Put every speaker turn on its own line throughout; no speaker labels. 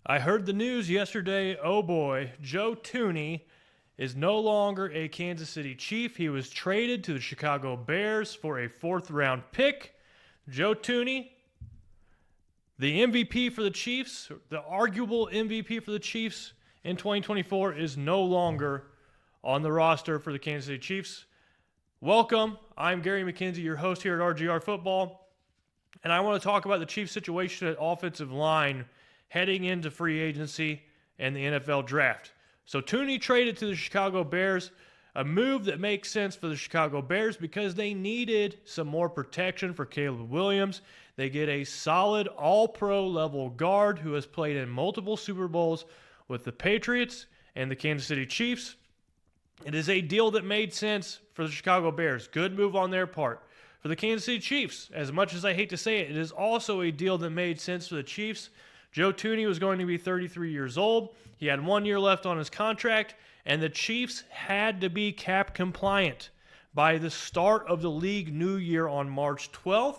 I heard the news yesterday. Oh boy, Joe Thuney is no longer a Kansas City Chief. He was traded to the Chicago Bears for a fourth-round pick. Joe Thuney, the MVP for the Chiefs, the arguable MVP for the Chiefs in 2024, is no longer on the roster for the Kansas City Chiefs. Welcome. I'm Gary McKenzie, your host here at RGR Football, and I want to talk about the Chiefs' situation at offensive line heading into free agency and the NFL draft. So Thuney traded to the Chicago Bears, a move that makes sense for the Chicago Bears because they needed some more protection for Caleb Williams. They get a solid all-pro level guard who has played in multiple Super Bowls with the Patriots and the Kansas City Chiefs. It is a deal that made sense for the Chicago Bears. Good move on their part. For the Kansas City Chiefs, as much as I hate to say it, it is also a deal that made sense for the Chiefs. Joe Thuney was going to be 33 years old. He had 1 year left on his contract, and the Chiefs had to be cap compliant by the start of the league new year on March 12th.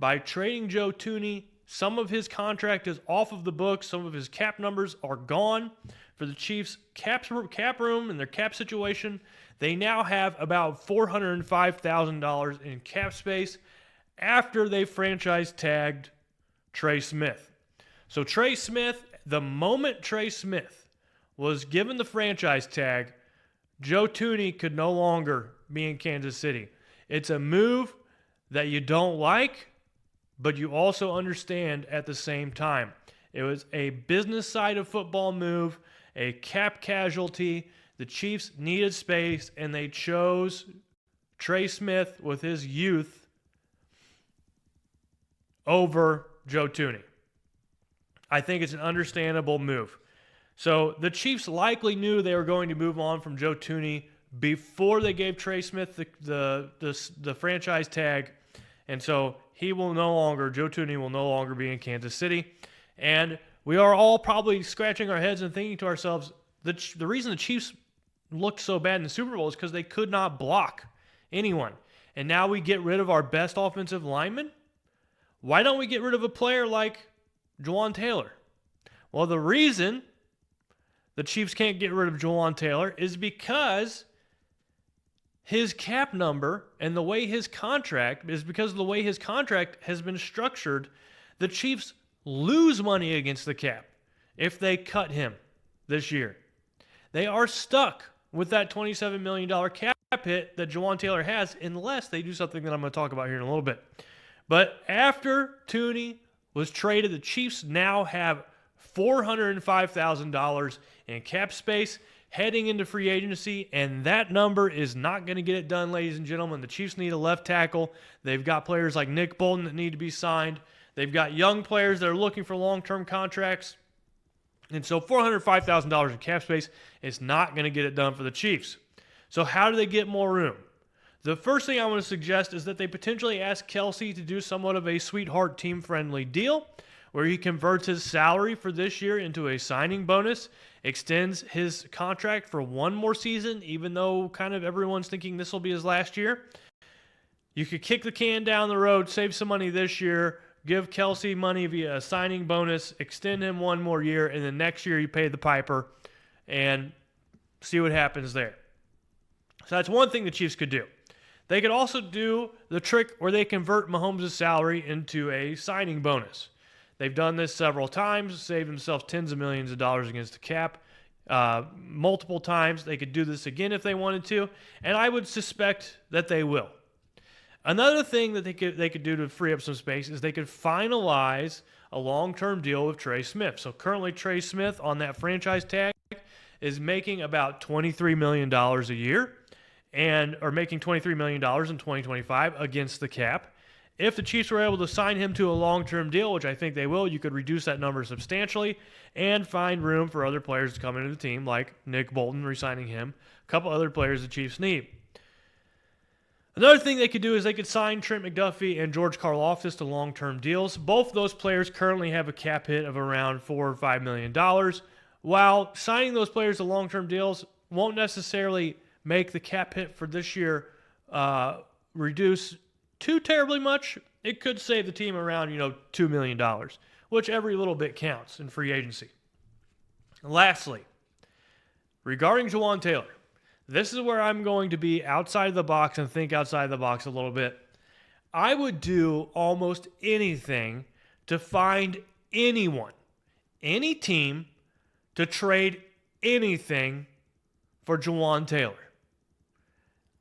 By trading Joe Thuney, some of his contract is off of the books. Some of his cap numbers are gone. For the Chiefs' cap room and their cap situation, they now have about $405,000 in cap space after they franchise tagged Trey Smith. So Trey Smith, the moment Trey Smith was given the franchise tag, Joe Thuney could no longer be in Kansas City. It's a move that you don't like, but you also understand at the same time. It was a business side of football move, a cap casualty. The Chiefs needed space, and they chose Trey Smith with his youth over Joe Thuney. I think it's an understandable move. So the Chiefs likely knew they were going to move on from Joe Thuney before they gave Trey Smith the franchise tag. And so Joe Thuney will no longer be in Kansas City. And we are all probably scratching our heads and thinking to ourselves, the reason the Chiefs looked so bad in the Super Bowl is because they could not block anyone. And now we get rid of our best offensive lineman? Why don't we get rid of a player like Jawaan Taylor? Well, the reason the Chiefs can't get rid of Jawaan Taylor is because his cap number and the way his contract has been structured. The Chiefs lose money against the cap if they cut him this year. They are stuck with that $27 million cap hit that Jawaan Taylor has unless they do something that I'm going to talk about here in a little bit. But after Thuney was traded, the Chiefs now have $405,000 in cap space heading into free agency, and that number is not going to get it done, ladies and gentlemen. The Chiefs need a left tackle. They've got players like Nick Bolton that need to be signed. They've got young players that are looking for long-term contracts. And so $405,000 in cap space is not going to get it done for the Chiefs. So how do they get more room? The first thing I want to suggest is that they potentially ask Kelce to do somewhat of a sweetheart team-friendly deal where he converts his salary for this year into a signing bonus, extends his contract for one more season, even though kind of everyone's thinking this will be his last year. You could kick the can down the road, save some money this year, give Kelce money via a signing bonus, extend him one more year, and then next year you pay the piper and see what happens there. So that's one thing the Chiefs could do. They could also do the trick where they convert Mahomes' salary into a signing bonus. They've done this several times, saved themselves tens of millions of dollars against the cap multiple times. They could do this again if they wanted to, and I would suspect that they will. Another thing that they could do to free up some space is they could finalize a long-term deal with Trey Smith. So currently Trey Smith on that franchise tag is making about $23 million a year, or making $23 million in 2025 against the cap. If the Chiefs were able to sign him to a long-term deal, which I think they will, you could reduce that number substantially and find room for other players to come into the team, like Nick Bolton, re-signing him, a couple other players the Chiefs need. Another thing they could do is they could sign Trent McDuffie and George Karlaftis to long-term deals. Both of those players currently have a cap hit of around $4 or $5 million. While signing those players to long-term deals won't necessarily make the cap hit for this year reduce too terribly much, it could save the team around, $2 million, which every little bit counts in free agency. Lastly, regarding Jawaan Taylor, this is where I'm going to be outside the box and think outside the box a little bit. I would do almost anything to find anyone, any team, to trade anything for Jawaan Taylor.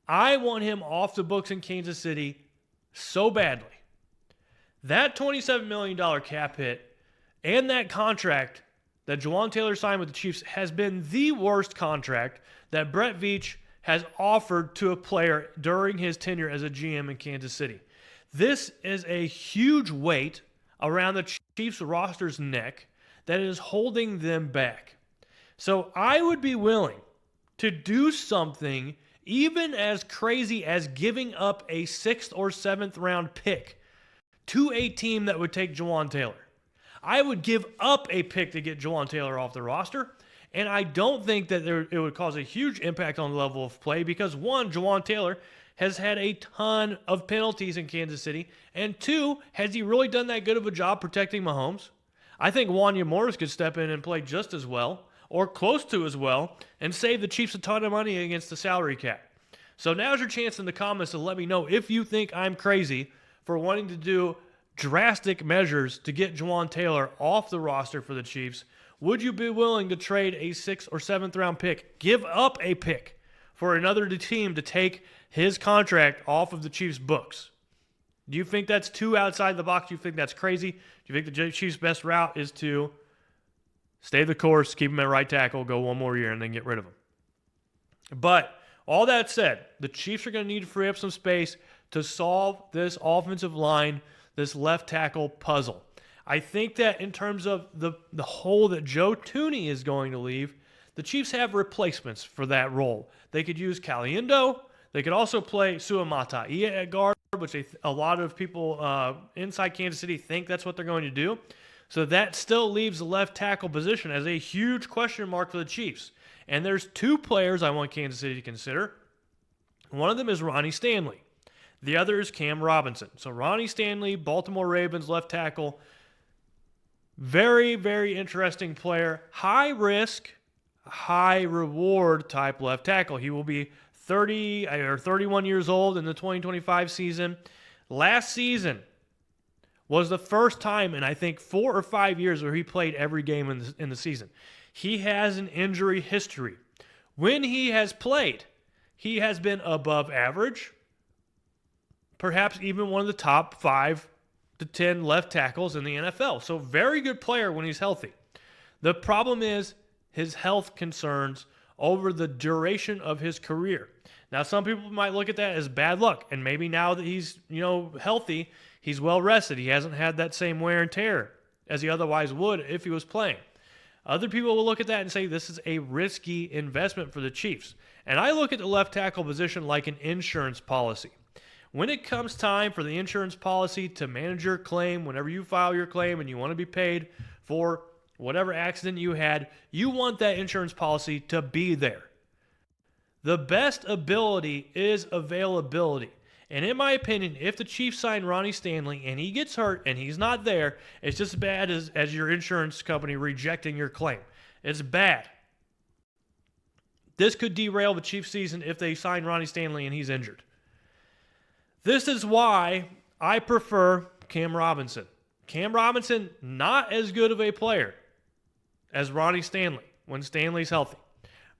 I want him off the books in Kansas City so badly. That $27 million cap hit and that contract that Jawaan Taylor signed with the Chiefs has been the worst contract that Brett Veach has offered to a player during his tenure as a GM in Kansas City. This is a huge weight around the Chiefs roster's neck that is holding them back. So I would be willing to do something even as crazy as giving up a 6th or 7th round pick to a team that would take Jawaan Taylor. I would give up a pick to get Jawaan Taylor off the roster, and I don't think that it would cause a huge impact on the level of play because, one, Jawaan Taylor has had a ton of penalties in Kansas City, and two, has he really done that good of a job protecting Mahomes? I think Wanya Morris could step in and play just as well, or close to as well, and save the Chiefs a ton of money against the salary cap. So now's your chance in the comments to let me know if you think I'm crazy for wanting to do drastic measures to get Jawaan Taylor off the roster for the Chiefs. Would you be willing to trade a 6th or 7th round pick, give up a pick for another team to take his contract off of the Chiefs' books? Do you think that's too outside the box? Do you think that's crazy? Do you think the Chiefs' best route is to stay the course, keep him at right tackle, go one more year, and then get rid of him? But all that said, the Chiefs are going to need to free up some space to solve this offensive line, this left tackle puzzle. I think that in terms of the hole that Joe Thuney is going to leave, the Chiefs have replacements for that role. They could use Caliendo. They could also play Suamataia at guard, which a lot of people inside Kansas City think that's what they're going to do. So that still leaves the left tackle position as a huge question mark for the Chiefs. And there's two players I want Kansas City to consider. One of them is Ronnie Stanley. The other is Cam Robinson. So Ronnie Stanley, Baltimore Ravens left tackle. Very, very interesting player. High risk, high reward type left tackle. He will be 30 or 31 years old in the 2025 season. Last season was the first time in, I think, 4 or 5 years where he played every game in the season. He has an injury history. When he has played, he has been above average, perhaps even one of the top 5 to 10 left tackles in the NFL. So very good player when he's healthy. The problem is his health concerns over the duration of his career. Now, some people might look at that as bad luck, and maybe now that he's, healthy, he's well rested. He hasn't had that same wear and tear as he otherwise would if he was playing. Other people will look at that and say this is a risky investment for the Chiefs. And I look at the left tackle position like an insurance policy. When it comes time for the insurance policy to manage your claim, whenever you file your claim and you want to be paid for whatever accident you had, you want that insurance policy to be there. The best ability is availability. And in my opinion, if the Chiefs sign Ronnie Stanley and he gets hurt and he's not there, it's just as bad as your insurance company rejecting your claim. It's bad. This could derail the Chiefs season if they sign Ronnie Stanley and he's injured. This is why I prefer Cam Robinson. Cam Robinson, not as good of a player as Ronnie Stanley when Stanley's healthy,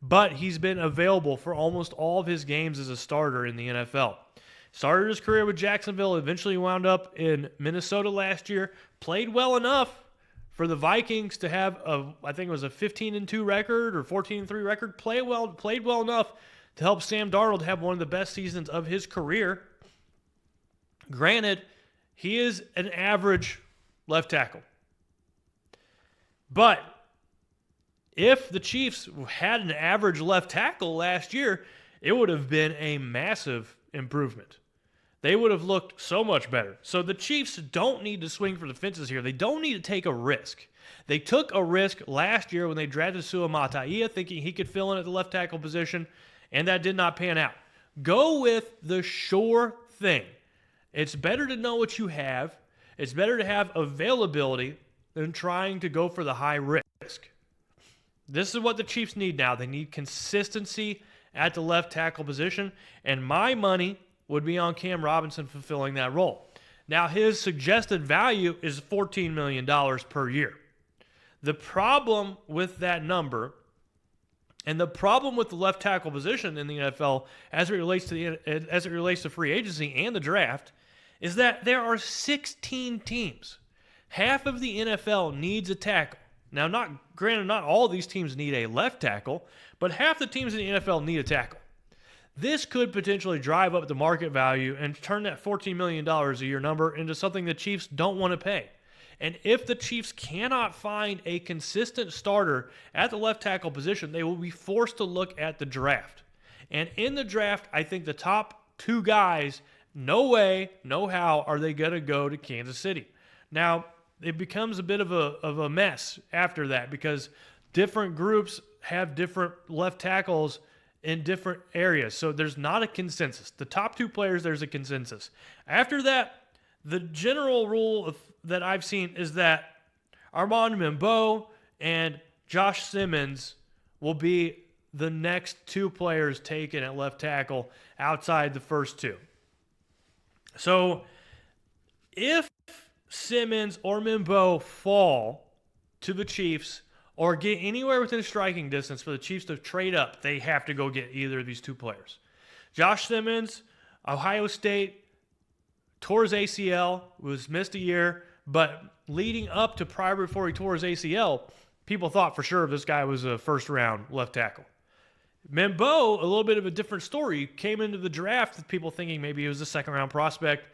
but he's been available for almost all of his games as a starter in the NFL. Started his career with Jacksonville, eventually wound up in Minnesota last year, played well enough for the Vikings to have I think it was a 15-2 record or 14-3 record, played well enough to help Sam Darnold have one of the best seasons of his career. Granted, he is an average left tackle. But if the Chiefs had an average left tackle last year, it would have been a massive improvement. They would have looked so much better. So the Chiefs don't need to swing for the fences here. They don't need to take a risk. They took a risk last year when they drafted Suamataia, thinking he could fill in at the left tackle position, and that did not pan out. Go with the sure thing. It's better to know what you have. It's better to have availability than trying to go for the high risk. This is what the Chiefs need now. They need consistency at the left tackle position, and my money would be on Cam Robinson fulfilling that role. Now, his suggested value is $14 million per year. The problem with that number, and the problem with the left tackle position in the NFL as it relates to free agency and the draft, is that there are 16 teams. Half of the NFL needs a tackle. Now, not all these teams need a left tackle, but half the teams in the NFL need a tackle. This could potentially drive up the market value and turn that $14 million a year number into something the Chiefs don't want to pay. And if the Chiefs cannot find a consistent starter at the left tackle position, they will be forced to look at the draft. And in the draft, I think the top two guys, no way, no how are they going to go to Kansas City. Now, it becomes a bit of a mess after that because different groups have different left tackles in different areas. So there's not a consensus. The top two players, there's a consensus. After that, the general rule that I've seen is that Armand Membeau and Josh Simmons will be the next two players taken at left tackle outside the first two. So if Simmons or Membeau fall to the Chiefs or get anywhere within striking distance for the Chiefs to trade up, they have to go get either of these two players. Josh Simmons, Ohio State, tore his ACL, was missed a year, but leading up to prior before he tore his ACL, people thought for sure this guy was a first-round left tackle. Membeau, a little bit of a different story, came into the draft with people thinking maybe he was a second-round prospect.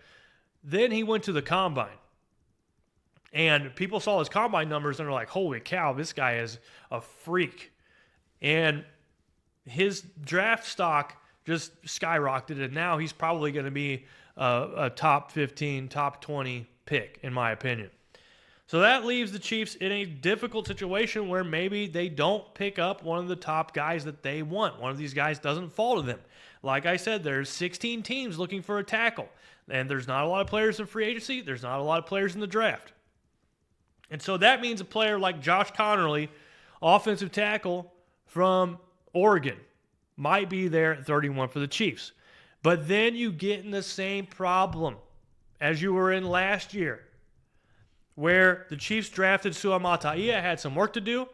Then he went to the combine. And people saw his combine numbers and they're like, holy cow, this guy is a freak. And his draft stock just skyrocketed, and now he's probably going to be a top 15, top 20 pick, in my opinion. So that leaves the Chiefs in a difficult situation where maybe they don't pick up one of the top guys that they want. One of these guys doesn't fall to them. Like I said, there's 16 teams looking for a tackle, and there's not a lot of players in free agency. There's not a lot of players in the draft. And so that means a player like Josh Connerly, offensive tackle from Oregon, might be there at 31 for the Chiefs. But then you get in the same problem as you were in last year, where the Chiefs drafted Suamataia, had some work to do.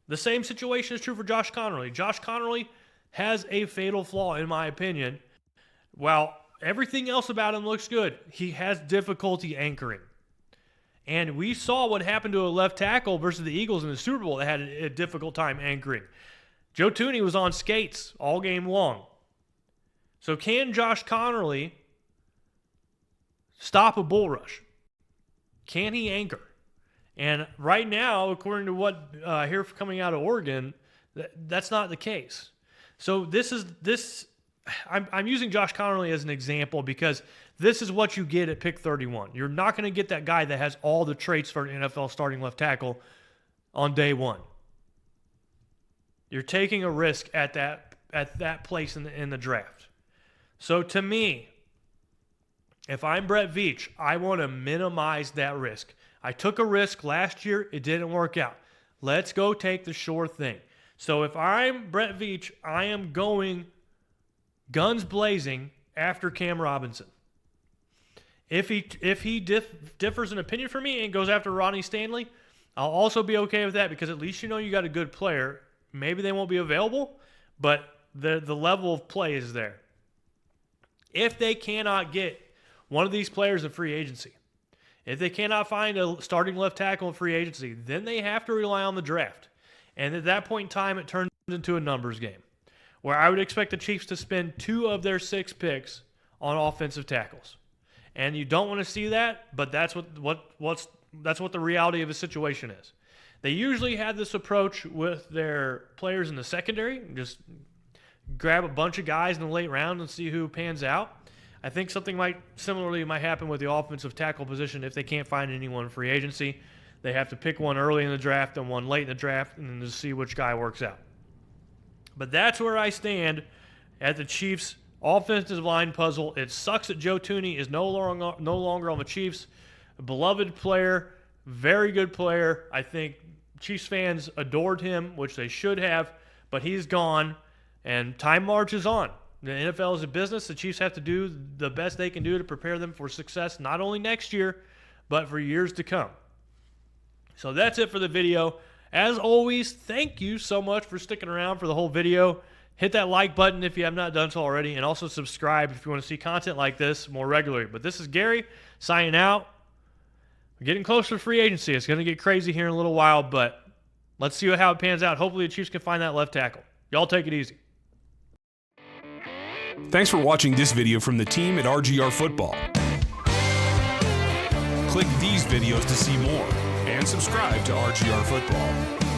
The same situation is true for Josh Connerly. Josh Connerly has a fatal flaw, in my opinion. While everything else about him looks good, he has difficulty anchoring. And we saw what happened to a left tackle versus the Eagles in the Super Bowl that had a difficult time anchoring. Joe Thuney was on skates all game long. So can Josh Connerly stop a bull rush? Can he anchor? And right now, according to what I hear coming out of Oregon, that's not the case. So I'm using Josh Connerly as an example because this is what you get at pick 31. You're not going to get that guy that has all the traits for an NFL starting left tackle on day one. You're taking a risk at that place in the draft. So to me, if I'm Brett Veach, I want to minimize that risk. I took a risk last year. It didn't work out. Let's go take the sure thing. So if I'm Brett Veach, I am going guns blazing after Cam Robinson. If he differs in opinion from me and goes after Ronnie Stanley, I'll also be okay with that because at least you know you got a good player. Maybe they won't be available, but the level of play is there. If they cannot get one of these players in free agency, if they cannot find a starting left tackle in free agency, then they have to rely on the draft. And at that point in time, it turns into a numbers game where I would expect the Chiefs to spend 2 of their 6 picks on offensive tackles. And you don't want to see that, but that's what the reality of the situation is. They usually have this approach with their players in the secondary, just grab a bunch of guys in the late round and see who pans out. I think something similarly might happen with the offensive tackle position if they can't find anyone in free agency. They have to pick one early in the draft and one late in the draft and then to see which guy works out. But that's where I stand at the Chiefs' offensive line puzzle. It sucks that Joe Thuney is no longer on the Chiefs. A beloved player, very good player. I think Chiefs fans adored him, which they should have, but he's gone, and time marches on. The NFL is a business. The Chiefs have to do the best they can do to prepare them for success, not only next year, but for years to come. So that's it for the video. As always, thank you so much for sticking around for the whole video. Hit that like button if you have not done so already, and also subscribe if you want to see content like this more regularly. But this is Gary signing out. We're getting closer to free agency. It's going to get crazy here in a little while, but let's see how it pans out. Hopefully the Chiefs can find that left tackle. Y'all take it easy.
Thanks for watching this video from the team at RGR Football. Click these videos to see more and subscribe to RGR Football.